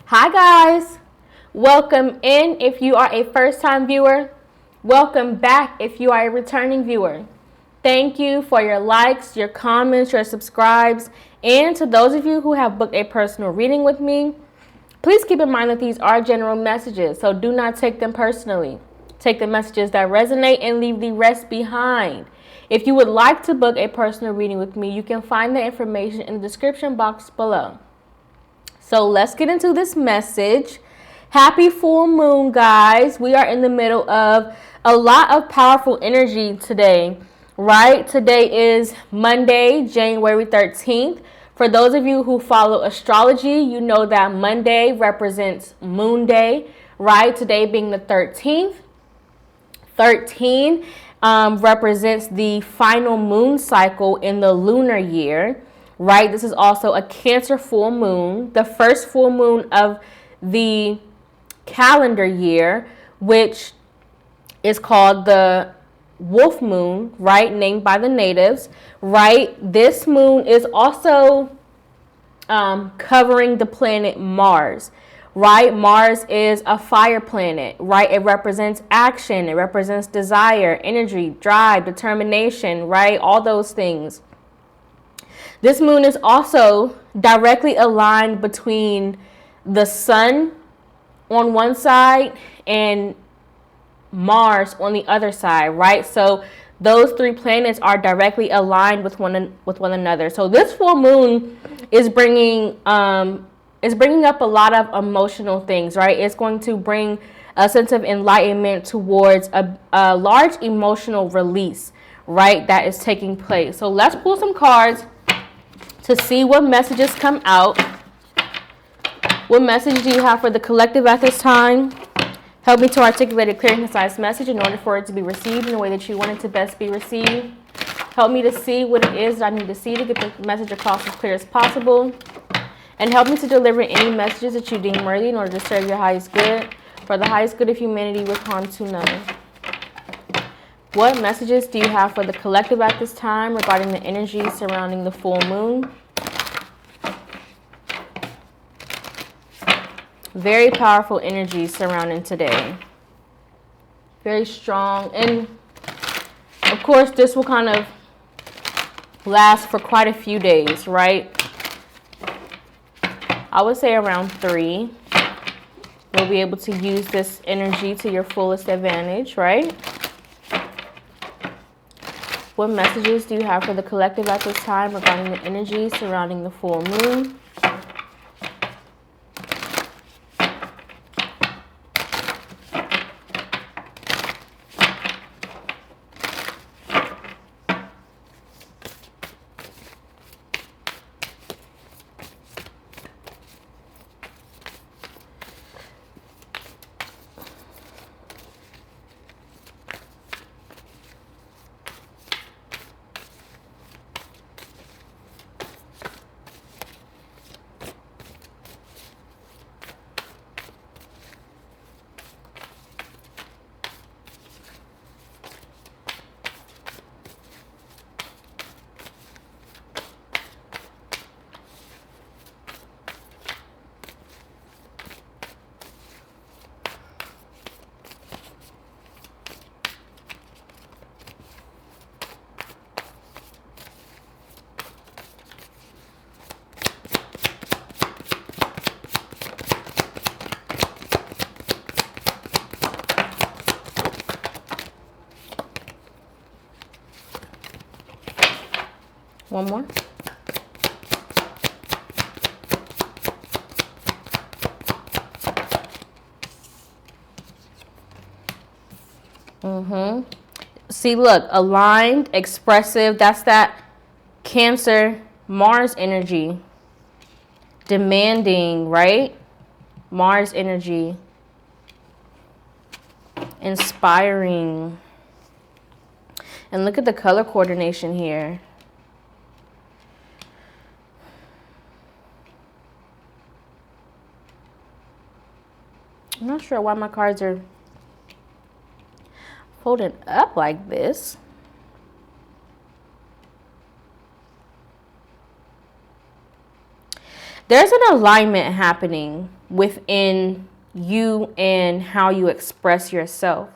Hi guys, welcome in if you are a first-time viewer. Welcome back if you are a returning viewer. Thank you for your likes, your comments, your subscribes, and to those of you who have booked a personal reading with me, please keep in mind that these are general messages, so do not take them personally. Take the messages that resonate and leave the rest behind. If you would like to book a personal reading with me, you can find the information in the description box below. So let's get into this message. Happy full moon, guys. We are in the middle of a lot of powerful energy today, right? Today is Monday, January 13th. For those of you who follow astrology, you know that Monday represents Moon Day, right? Today being the 13th. 13 represents the final moon cycle in the lunar year. Right, this is also a Cancer full moon, the first full moon of the calendar year, which is called the wolf moon, right, named by the natives, right? This moon is also covering the planet Mars, right? Mars is a fire planet, right? It represents action, it represents desire, energy, drive, determination, right? All those things. This moon is also directly aligned between the sun on one side and Mars on the other side, right? So those three planets are directly aligned with one another. So this full moon is bringing up a lot of emotional things, right? It's going to bring a sense of enlightenment towards a large emotional release, right? That is taking place. So let's pull some cards to see what messages come out. What message do you have for the collective at this time? Help me to articulate a clear and concise message in order for it to be received in the way that you want it to best be received. Help me to see what it is that I need to see to get the message across as clear as possible. And help me to deliver any messages that you deem worthy in order to serve your highest good, for the highest good of humanity with harm to none. What messages do you have for the collective at this time regarding the energy surrounding the full moon? Very powerful energy surrounding today. Very strong. And of course, this will kind of last for quite a few days, right? I would say around 3. You'll be able to use this energy to your fullest advantage, right? What messages do you have for the collective at this time regarding the energy surrounding the full moon? One more. See, look, aligned, expressive. That's that Cancer Mars energy. Demanding, right? Mars energy. Inspiring. And look at the color coordination here. I'm not sure why my cards are folded up like this. There's an alignment happening within you and how you express yourself,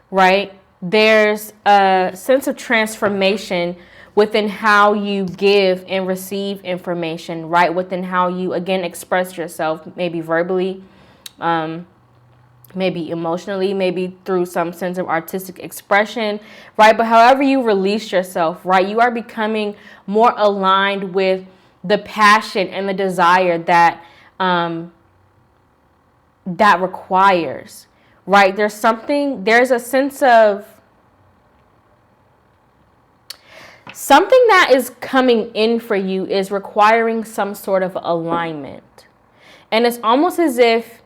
right? There's a sense of transformation within how you give and receive information, right? Within how you, again, express yourself, maybe verbally, maybe emotionally, maybe through some sense of artistic expression, right? But however you release yourself, right, you are becoming more aligned with the passion and the desire that that requires, right? There's a sense of something that is coming in for you is requiring some sort of alignment. And it's almost as if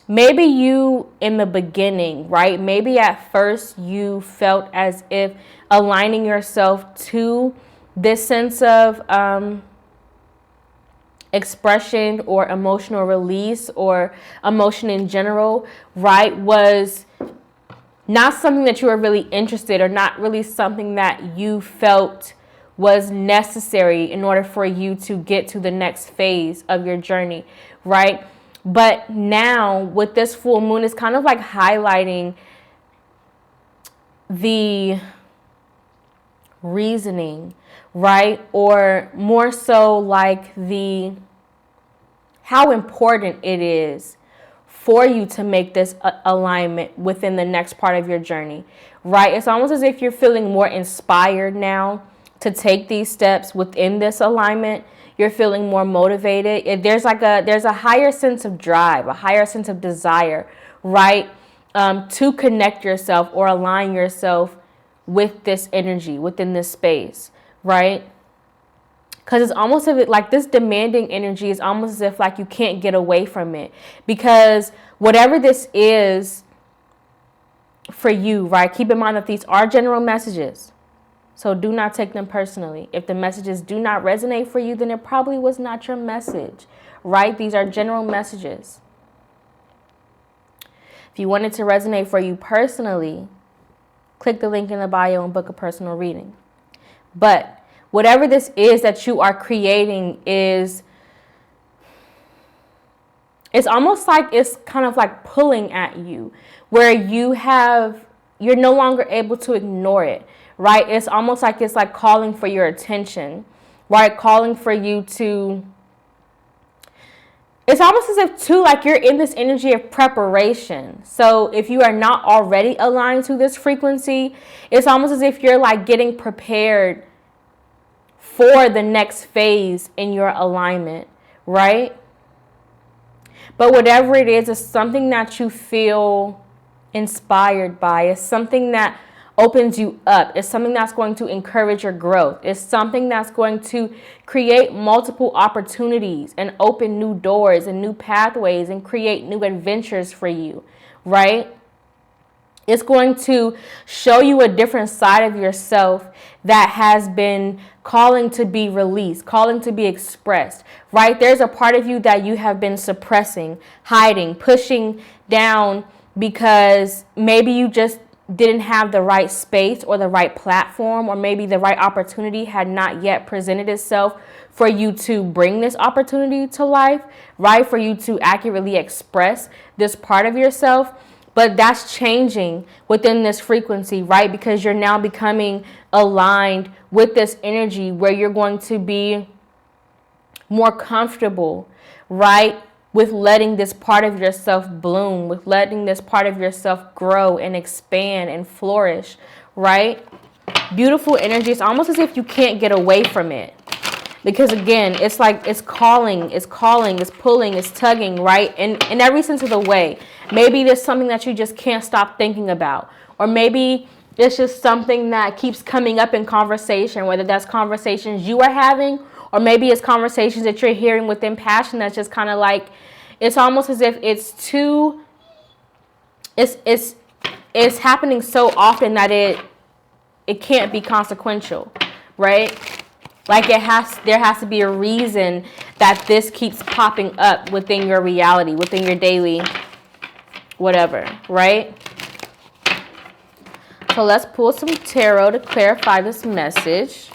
maybe you in the beginning, right? Maybe at first you felt as if aligning yourself to this sense of expression or emotional release or emotion in general, right, was not something that you were really interested or not really something that you felt was necessary in order for you to get to the next phase of your journey, right? But now with this full moon, it's kind of like highlighting the reasoning, right? Or more so like how important it is for you to make this alignment within the next part of your journey, right? It's almost as if you're feeling more inspired now to take these steps within this alignment. You're feeling more motivated. There's a higher sense of drive, a higher sense of desire, right? To connect yourself or align yourself with this energy within this space, right? Because it's almost as if like this demanding energy is almost as if like you can't get away from it, because whatever this is for you, right? Keep in mind that these are general messages. So do not take them personally. If the messages do not resonate for you, then it probably was not your message, right? These are general messages. If you want it to resonate for you personally, click the link in the bio and book a personal reading. But whatever this is that you are creating it's almost like it's kind of like pulling at you, where you're no longer able to ignore it, right? It's almost like it's like calling for your attention, right? Calling for you to, it's almost as if too, like you're in this energy of preparation. So if you are not already aligned to this frequency, it's almost as if you're like getting prepared for the next phase in your alignment, right? But whatever it is something that you feel inspired by. It's something that opens you up. It's something that's going to encourage your growth. It's something that's going to create multiple opportunities and open new doors and new pathways and create new adventures for you, right? It's going to show you a different side of yourself that has been calling to be released, calling to be expressed, right? There's a part of you that you have been suppressing, hiding, pushing down because maybe you just didn't have the right space or the right platform, or maybe the right opportunity had not yet presented itself for you to bring this opportunity to life, right? For you to accurately express this part of yourself. But that's changing within this frequency, right? Because you're now becoming aligned with this energy where you're going to be more comfortable, right? With letting this part of yourself bloom, with letting this part of yourself grow and expand and flourish, right? Beautiful energy. It's almost as if you can't get away from it. Because again, it's like it's calling, it's pulling, it's tugging, right? In every sense of the way. Maybe there's something that you just can't stop thinking about. Or maybe it's just something that keeps coming up in conversation, whether that's conversations you are having, or maybe it's conversations that you're hearing within passion that's just kind of like, it's almost as if it's too, it's happening so often that it can't be consequential, right? Like there has to be a reason that this keeps popping up within your reality, within your daily whatever, right? So let's pull some tarot to clarify this message.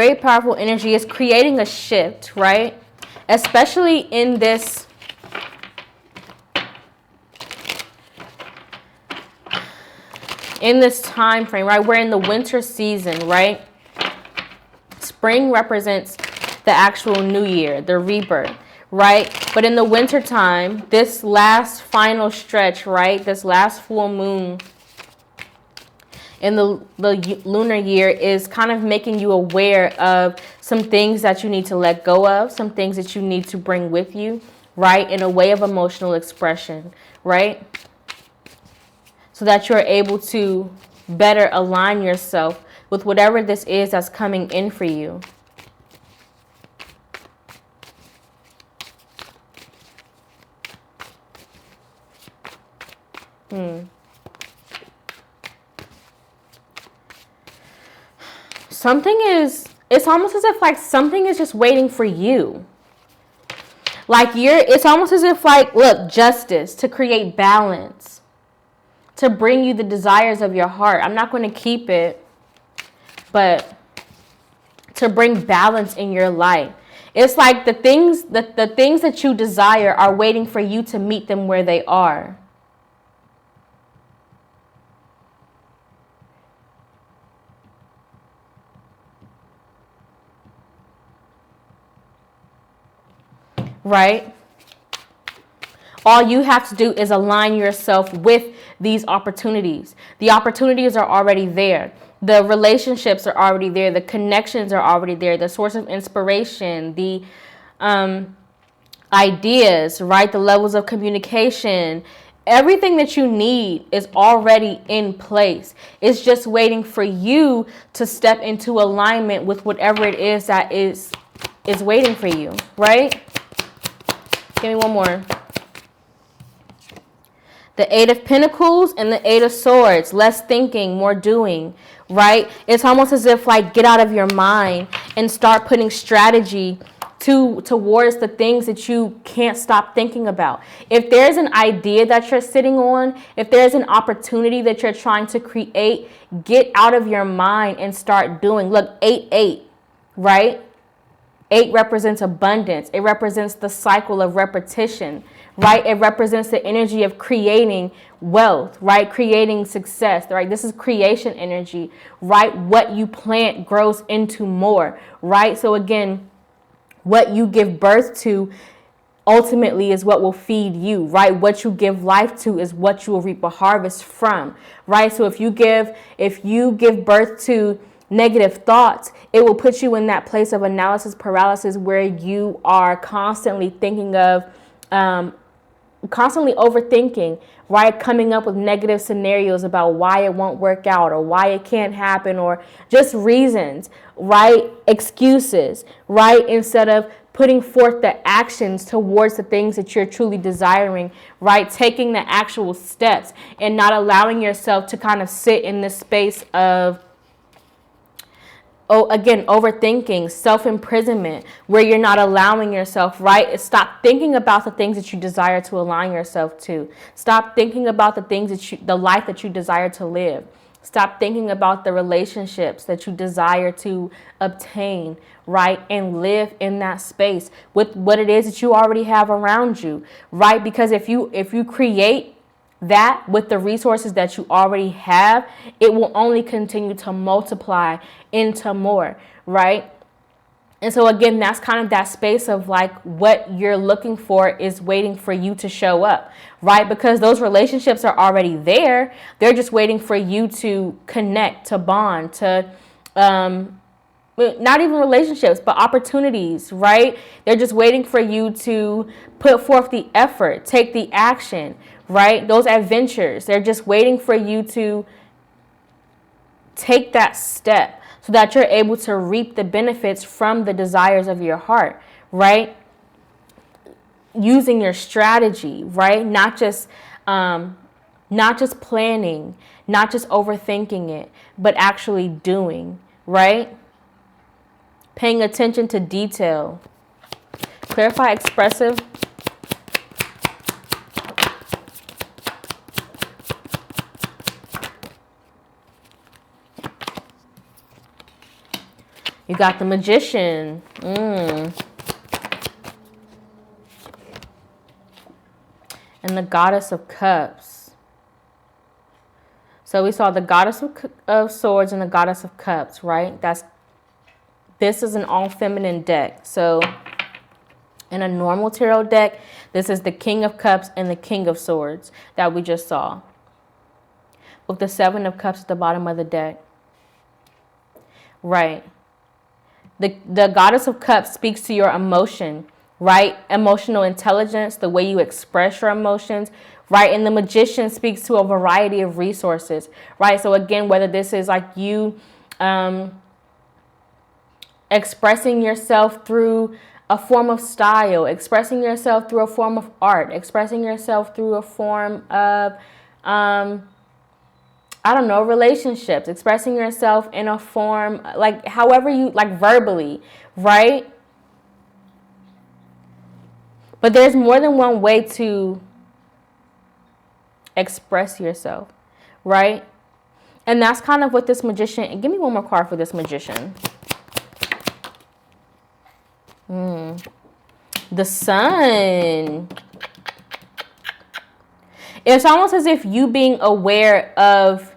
Very powerful energy. Is creating a shift, right? Especially in this time frame, right? We're in the winter season, right? Spring represents the actual new year, the rebirth, right? But in the winter time, this last final stretch, right? This last full moon in the lunar year is kind of making you aware of some things that you need to let go of, some things that you need to bring with you, right? In a way of emotional expression, right? So that you're able to better align yourself with whatever this is that's coming in for you. It's almost as if like something is just waiting for you. Like it's almost as if like, look, justice, to create balance, to bring you the desires of your heart. I'm not going to keep it, but to bring balance in your life. It's like the things that you desire are waiting for you to meet them where they are. Right? All you have to do is align yourself with these opportunities. The opportunities are already there. The relationships are already there. The connections are already there. The source of inspiration, the ideas, right? The levels of communication, everything that you need is already in place. It's just waiting for you to step into alignment with whatever it is that is waiting for you, right? Give me one more. The Eight of Pentacles and the Eight of Swords. Less thinking, more doing, right? It's almost as if like get out of your mind and start putting strategy towards the things that you can't stop thinking about. If there's an idea that you're sitting on, if there's an opportunity that you're trying to create, get out of your mind and start doing. Look, 8-8, right? 8 represents abundance. It represents the cycle of repetition, right? It represents the energy of creating wealth, right? Creating success, right? This is creation energy, right? What you plant grows into more, right? So again, what you give birth to ultimately is what will feed you, right? What you give life to is what you will reap a harvest from, right? So if you give birth to negative thoughts, it will put you in that place of analysis paralysis where you are constantly thinking of, constantly overthinking, right? Coming up with negative scenarios about why it won't work out or why it can't happen or just reasons, right? Excuses, right? Instead of putting forth the actions towards the things that you're truly desiring, right? Taking the actual steps and not allowing yourself to kind of sit in this space of overthinking, self-imprisonment, where you're not allowing yourself, right? Stop thinking about the things that you desire to align yourself to. Stop thinking about the life that you desire to live. Stop thinking about the relationships that you desire to obtain, right? And live in that space with what it is that you already have around you, right? Because if you create that with the resources that you already have, it will only continue to multiply into more, right? And so again, that's kind of that space of like what you're looking for is waiting for you to show up, right? Because those relationships are already there. They're just waiting for you to connect, to bond, to not even relationships, but opportunities, right? They're just waiting for you to put forth the effort, take the action, right? Those adventures, they're just waiting for you to take that step so that you're able to reap the benefits from the desires of your heart, right? Using your strategy, right? Not just planning, not just overthinking it, but actually doing, right? Paying attention to detail. Clarify, expressive. You got the Magician. And the Goddess of Cups. So we saw the Goddess of Swords and the Goddess of Cups, right? This is an all feminine deck. So in a normal tarot deck, this is the King of Cups and the King of Swords that we just saw, with the Seven of Cups at the bottom of the deck. Right. The Goddess of Cups speaks to your emotion, right? Emotional intelligence, the way you express your emotions, right? And the Magician speaks to a variety of resources, right? So again, whether this is like you expressing yourself through a form of style, expressing yourself through a form of art, expressing yourself through a form of, I don't know, relationships, expressing yourself in a form, like however you, like verbally, right? But there's more than one way to express yourself, right? And that's kind of what this Magician, and give me one more card for this Magician. The Sun. It's almost as if you being aware of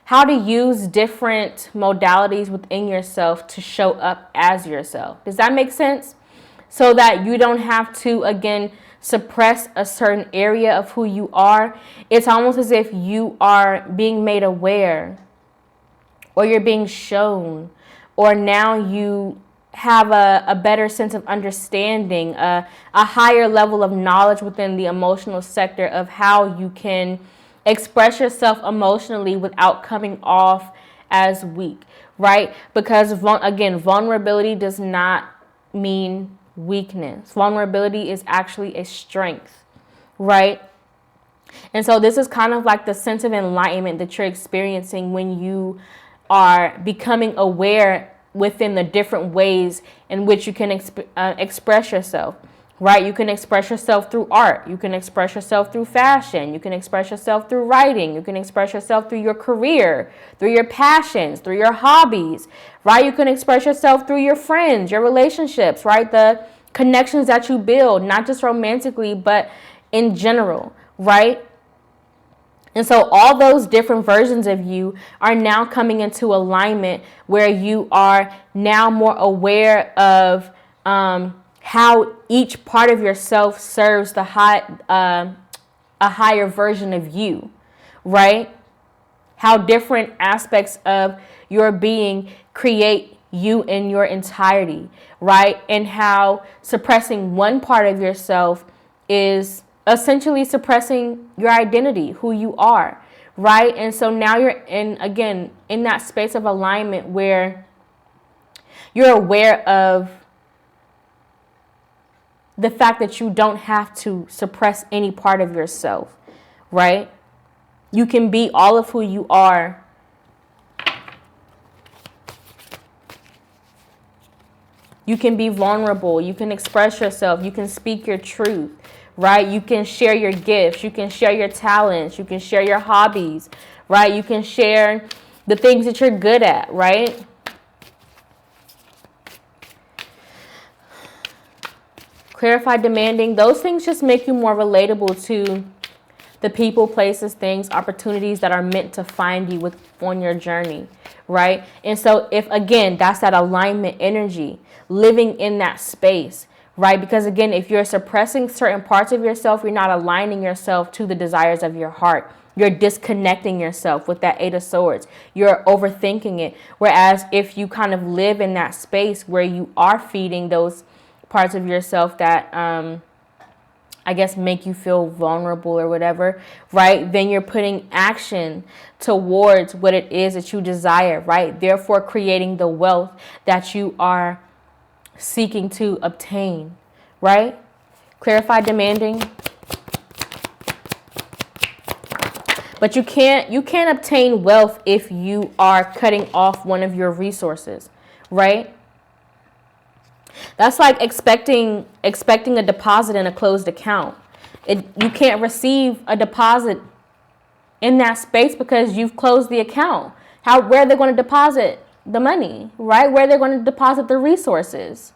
how to use different modalities within yourself to show up as yourself. Does that make sense? So that you don't have to, again, suppress a certain area of who you are. It's almost as if you are being made aware, or you're being shown, or now you have a better sense of understanding, a higher level of knowledge within the emotional sector of how you can express yourself emotionally without coming off as weak, right? Because again, vulnerability does not mean weakness. Vulnerability is actually a strength, right? And so this is kind of like the sense of enlightenment that you're experiencing when you are becoming aware within the different ways in which you can express yourself, right? You can express yourself through art. You can express yourself through fashion. You can express yourself through writing. You can express yourself through your career, through your passions, through your hobbies, right? You can express yourself through your friends, your relationships, right? The connections that you build, not just romantically, but in general, right? And so all those different versions of you are now coming into alignment where you are now more aware of how each part of yourself serves a higher version of you, right? How different aspects of your being create you in your entirety, right? And how suppressing one part of yourself is essentially suppressing your identity, who you are, right? And so now you're in that space of alignment where you're aware of the fact that you don't have to suppress any part of yourself, right? You can be all of who you are. You can be vulnerable. You can express yourself. You can speak your truth, right? You can share your gifts. You can share your talents. You can share your hobbies, right? You can share the things that you're good at, right? Clarified, demanding. Those things just make you more relatable to the people, places, things, opportunities that are meant to find you on your journey, right? And so if, again, that's that alignment energy, living in that space, right? Because again, if you're suppressing certain parts of yourself, you're not aligning yourself to the desires of your heart. You're disconnecting yourself with that Eight of Swords. You're overthinking it. Whereas if you kind of live in that space where you are feeding those parts of yourself that, I guess, make you feel vulnerable or whatever, right? Then you're putting action towards what it is that you desire, right? Therefore, creating the wealth that you are seeking to obtain, right? Clarified, demanding. But you can't obtain wealth if you are cutting off one of your resources, right? That's like expecting a deposit in a closed account. You can't receive a deposit in that space because you've closed the account. Where are they going to deposit the money, right? Where they're going to deposit the resources.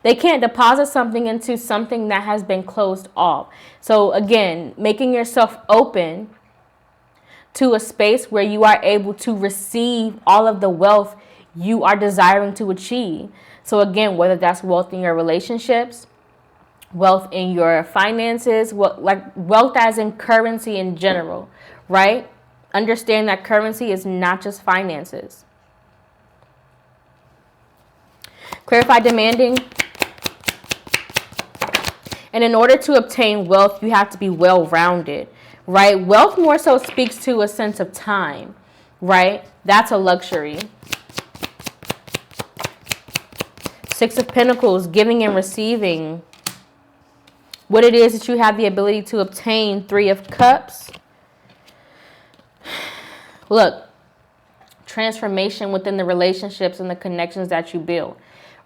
They can't deposit something into something that has been closed off. So again, making yourself open to a space where you are able to receive all of the wealth you are desiring to achieve. So again, whether that's wealth in your relationships, wealth in your finances, wealth as in currency in general, right? Understand that currency is not just finances. Clarify demanding. And in order to obtain wealth, you have to be well-rounded, right? Wealth more so speaks to a sense of time, right? That's a luxury. Six of Pentacles, giving and receiving. What it is that you have the ability to obtain. Three of Cups. Look, transformation within the relationships and the connections that you build,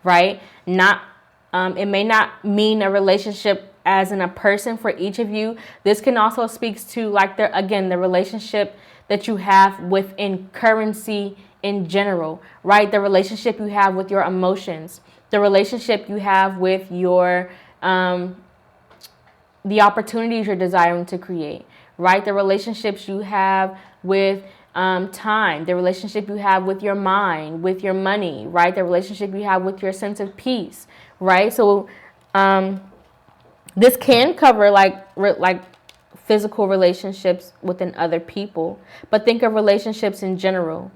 right? It may not mean a relationship as in a person for each of you. This can also speak to the relationship that you have within currency in general, right? The relationship you have with your emotions, the relationship you have with your, the opportunities you're desiring to create, right? The relationships you have with time, the relationship you have with your mind, with your money, right? The relationship you have with your sense of peace, right? So this can cover like physical relationships within other people, but think of relationships in general.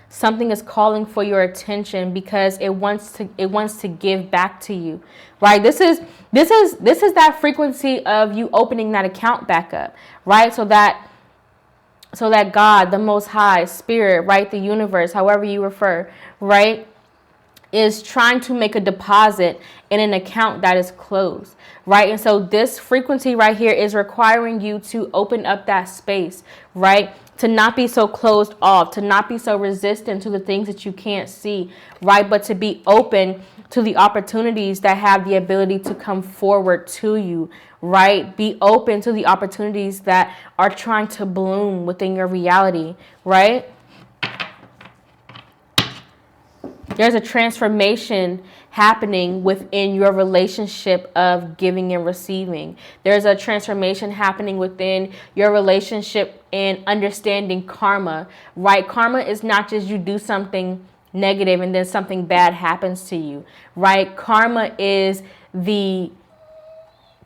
Something is calling for your attention because it wants to give back to you, right? This is that frequency of you opening that account back up, right? So that God, the Most High, Spirit, right, the universe, however you refer, right, is trying to make a deposit in an account that is closed, right? And so this frequency right here is requiring you to open up that space, right? To not be so closed off, to not be so resistant to the things that you can't see, right? But to be open to the opportunities that have the ability to come forward to you, right? Be open to the opportunities that are trying to bloom within your reality, right? There's a transformation happening within your relationship of giving and receiving. There's a transformation happening within your relationship and understanding karma, right? Karma is not just you do something negative and then something bad happens to you, right? Karma is the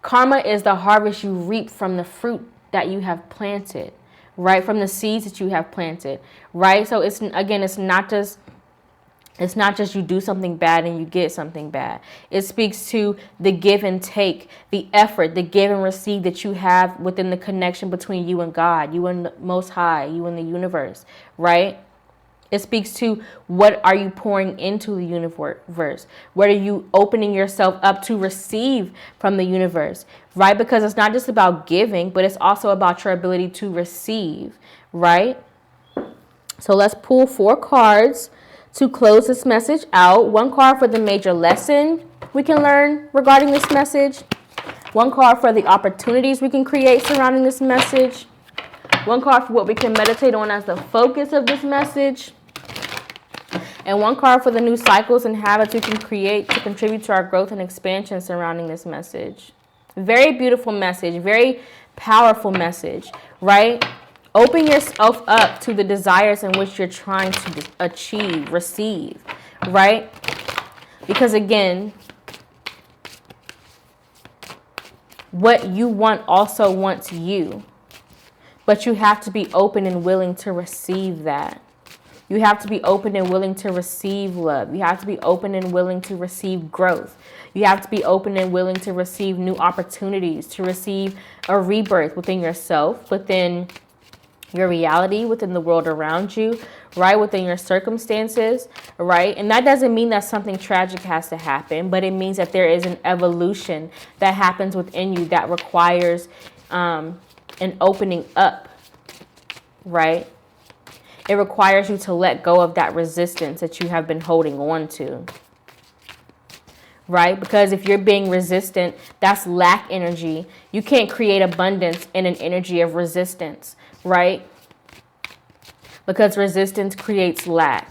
harvest you reap from the fruit that you have planted, right? From the seeds that you have planted, right? So it's not just you do something bad and you get something bad. It speaks to the give and take, the effort, the give and receive that you have within the connection between you and God, you and the Most High, you and the universe, right? It speaks to what are you pouring into the universe? What are you opening yourself up to receive from the universe, right? Because it's not just about giving, but it's also about your ability to receive, right? So let's pull 4 cards to close this message out. 1 card for the major lesson we can learn regarding this message. 1 card for the opportunities we can create surrounding this message. 1 card for what we can meditate on as the focus of this message. And 1 card for the new cycles and habits we can create to contribute to our growth and expansion surrounding this message. Very beautiful message, very powerful message, right? Open yourself up to the desires in which you're trying to achieve, receive, right? Because again, what you want also wants you. But you have to be open and willing to receive that. You have to be open and willing to receive love. You have to be open and willing to receive growth. You have to be open and willing to receive new opportunities, to receive a rebirth within yourself, within your reality, within the world around you, right? Within your circumstances, right? And that doesn't mean that something tragic has to happen, but it means that there is an evolution that happens within you that requires an opening up, right? It requires you to let go of that resistance that you have been holding on to, right? Because if you're being resistant, that's lack energy. You can't create abundance in an energy of resistance, right? Because resistance creates lack.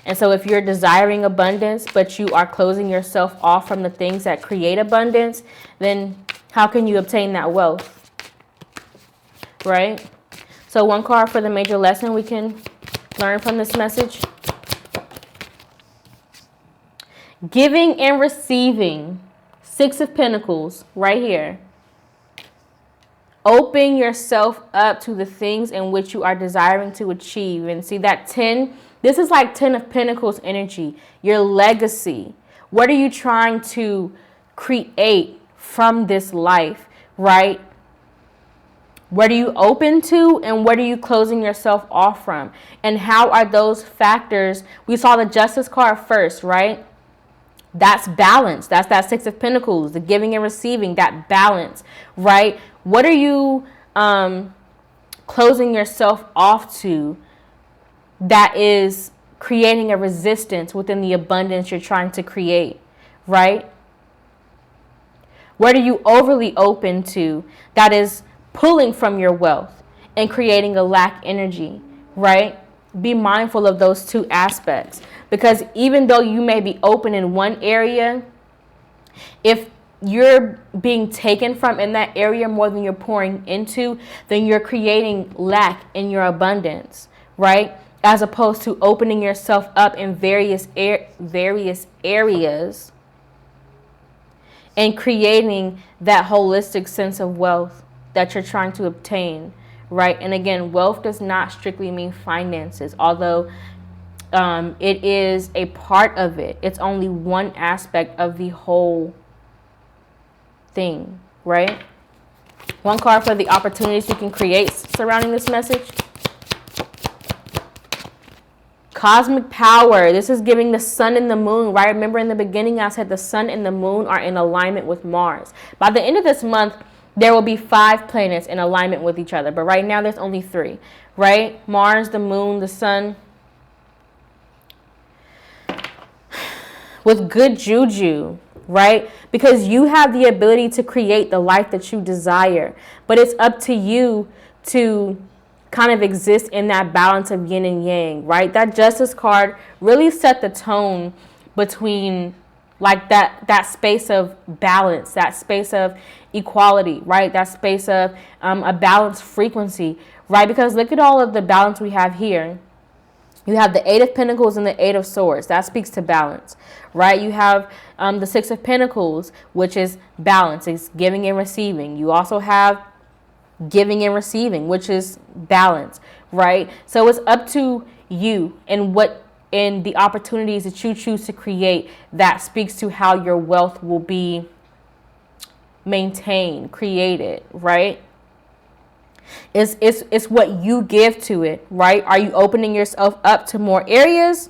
And so if you're desiring abundance, but you are closing yourself off from the things that create abundance, then how can you obtain that wealth, right? So one card for the major lesson we can learn from this message. Giving and receiving. 6 of Pentacles right here. Open yourself up to the things in which you are desiring to achieve. And see that 10, this is like 10 of Pentacles energy. Your legacy. What are you trying to create from this life, right? What are you open to and what are you closing yourself off from? And how are those factors? We saw the Justice card first, right? That's balance. That's that 6 of Pentacles, the giving and receiving, that balance, right? What are you closing yourself off to that is creating a resistance within the abundance you're trying to create, right? What are you overly open to that is pulling from your wealth and creating a lack energy, right? Be mindful of those 2 aspects, because even though you may be open in one area, if you're being taken from in that area more than you're pouring into, then you're creating lack in your abundance, right? As opposed to opening yourself up in various areas and creating that holistic sense of wealth that you're trying to obtain, right? And again, wealth does not strictly mean finances, although it is a part of it. It's only one aspect of the whole thing, right? One card for the opportunities you can create surrounding this message. Cosmic power. This is giving the sun and the moon, right? Remember in the beginning I said the sun and the moon are in alignment with Mars. By the end of this month, there will be 5 planets in alignment with each other. But right now there's only 3, right? Mars, the moon, the sun. With good juju, right? Because you have the ability to create the life that you desire. But it's up to you to kind of exist in that balance of yin and yang, right? That Justice card really set the tone between like that space of balance, that space of equality, right? That space of a balanced frequency, right? Because look at all of the balance we have here. You have the 8 of Pentacles and the 8 of Swords. That speaks to balance, right? You have the 6 of Pentacles, which is balance. It's giving and receiving. You also have giving and receiving, which is balance, right? So it's up to you and the opportunities that you choose to create that speaks to how your wealth will be maintained, created, right? It's what you give to it, right? Are you opening yourself up to more areas?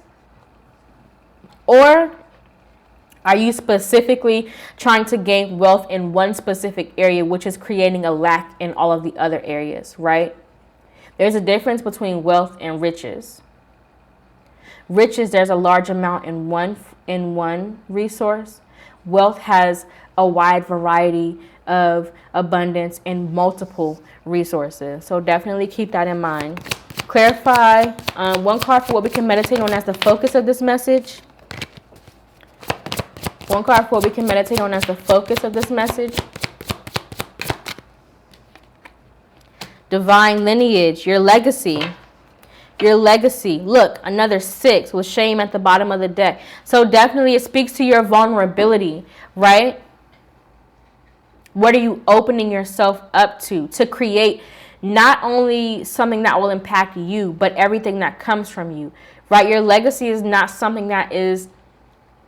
Or are you specifically trying to gain wealth in one specific area, which is creating a lack in all of the other areas, right? There's a difference between wealth and riches. Riches, there's a large amount in one resource. Wealth has a wide variety of abundance in multiple resources. So definitely keep that in mind. Clarify one card for what we can meditate on as the focus of this message. One card for what we can meditate on as the focus of this message. Divine lineage, your legacy. Your legacy. Look, another 6 with shame at the bottom of the deck. So definitely it speaks to your vulnerability, right? What are you opening yourself up to create not only something that will impact you, but everything that comes from you, right? Your legacy is not something that is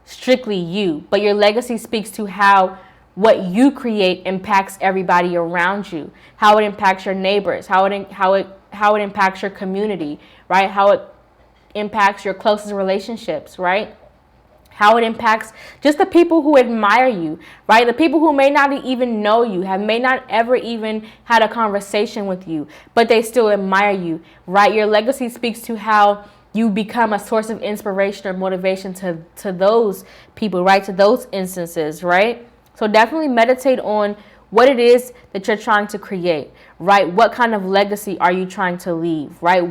strictly you, but your legacy speaks to how what you create impacts everybody around you, how it impacts your neighbors, how it impacts your community, right? How it impacts your closest relationships, right? How it impacts just the people who admire you, right? The people who may not even know you, may not ever even had a conversation with you, but they still admire you, right? Your legacy speaks to how you become a source of inspiration or motivation to those people, right? To those instances, right? So definitely meditate on what it is that you're trying to create, right? What kind of legacy are you trying to leave, right?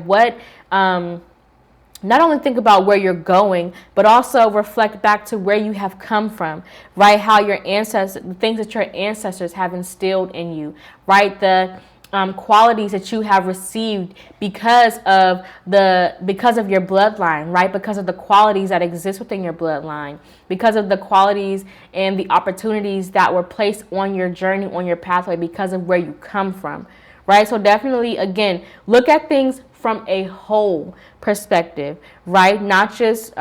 Not only think about where you're going, but also reflect back to where you have come from, right? How your ancestors, the things that your ancestors have instilled in you, right? The qualities that you have received because of your bloodline, right? Because of the qualities that exist within your bloodline, because of the qualities and the opportunities that were placed on your journey, on your pathway, because of where you come from, right? So definitely, again, look at things from a whole perspective, right? Not just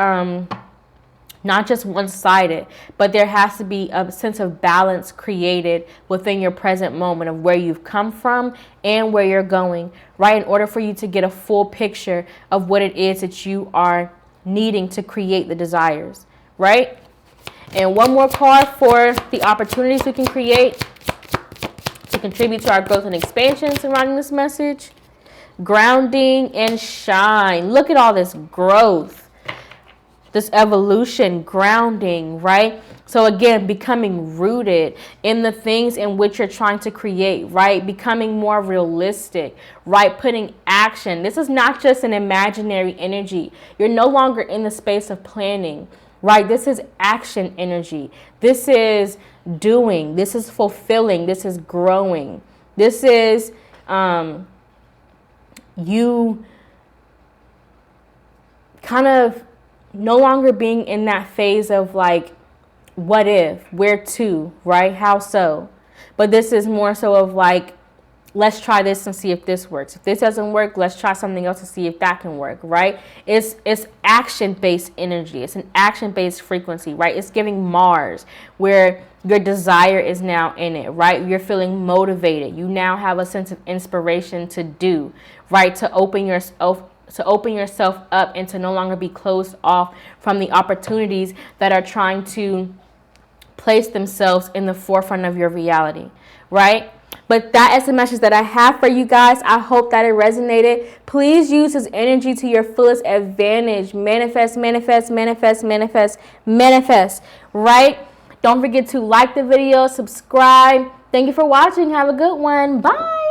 one-sided, but there has to be a sense of balance created within your present moment of where you've come from and where you're going, right? In order for you to get a full picture of what it is that you are needing to create the desires, right? And one more card for the opportunities we can create to contribute to our growth and expansion surrounding this message. Grounding and shine. Look at all this growth, this evolution, grounding, right? So again, becoming rooted in the things in which you're trying to create, right? Becoming more realistic, right? Putting action. This is not just an imaginary energy. You're no longer in the space of planning, right? This is action energy. This is doing. This is fulfilling. This is growing. This is you kind of no longer being in that phase of like, what if, where to, right? How so? But this is more so of like, let's try this and see if this works. If this doesn't work, let's try something else to see if that can work, right? It's action-based energy. It's an action-based frequency, right? It's giving Mars, where your desire is now in it, right? You're feeling motivated. You now have a sense of inspiration to do, right? To open yourself up and to no longer be closed off from the opportunities that are trying to place themselves in the forefront of your reality, right? But that is the message that I have for you guys. I hope that it resonated. Please use this energy to your fullest advantage. Manifest, manifest, manifest, manifest, manifest, right? Don't forget to like the video, subscribe. Thank you for watching. Have a good one. Bye.